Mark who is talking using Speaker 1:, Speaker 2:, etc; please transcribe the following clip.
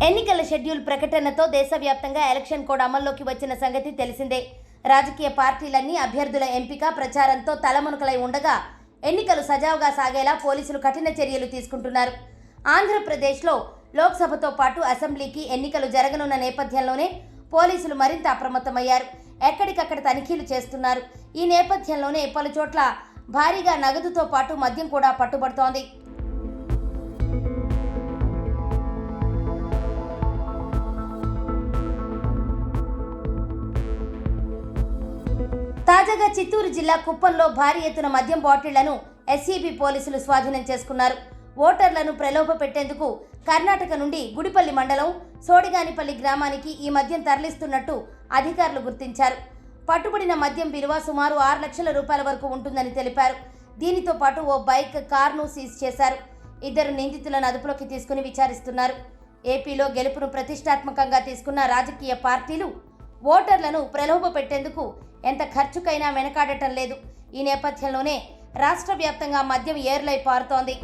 Speaker 1: ఎన్నికల షెడ్యూల్ ప్రకటనతో దేశవ్యాప్తంగా ఎలక్షన్ కోడ్ అమల్లోకి వచ్చిన సంగతి తెలిసిందే. రాజకీయ పార్టీలన్నీ అభ్యర్థుల ఎంపిక ప్రచారంతో తలమునకలై ఉండగా ఎన్నికలు సజావుగా సాగేలా పోలీసులు కఠిన చర్యలు తీసుకుంటున్నారు. ఆంధ్రప్రదేశ్లో లోక్సభతో పాటు అసెంబ్లీకి ఎన్నికలు జరగనున్న నేపథ్యంలోనే పోలీసులు మరింత అప్రమత్తమయ్యారు. ఎక్కడికక్కడ తనిఖీలు చేస్తున్నారు. ఈ నేపథ్యంలోనే పలుచోట్ల భారీగా నగదుతో పాటు మద్యం కూడా పట్టుబడుతోంది. తాజాగా చిత్తూరు జిల్లా కుప్పంలో భారీ ఎత్తున మద్యం బాటిళ్లను ఎస్సీబీ పోలీసులు స్వాధీనం చేసుకున్నారు. ఓటర్లను ప్రలోభ పెట్టేందుకు కర్ణాటక నుండి గుడిపల్లి మండలం సోడిగానిపల్లి గ్రామానికి ఈ మద్యం తరలిస్తున్నట్టు అధికారులు గుర్తించారు. పట్టుబడిన మద్యం విలువ సుమారు 6 లక్షల రూపాయల వరకు ఉంటుందని తెలిపారు. దీనితో పాటు ఓ బైక్, కార్ను సీజ్ చేశారు. 2 నిందితులను అదుపులోకి తీసుకుని విచారిస్తున్నారు. ఏపీలో గెలుపును ప్రతిష్టాత్మకంగా తీసుకున్న రాజకీయ పార్టీలు ఓటర్లను ప్రలోభ పెట్టేందుకు ఎంత ఖర్చుకైనా వెనకాడటం లేదు. ఈ నేపథ్యంలోనే రాష్ట్ర వ్యాప్తంగా మద్యం ఏర్లై పారుతోంది.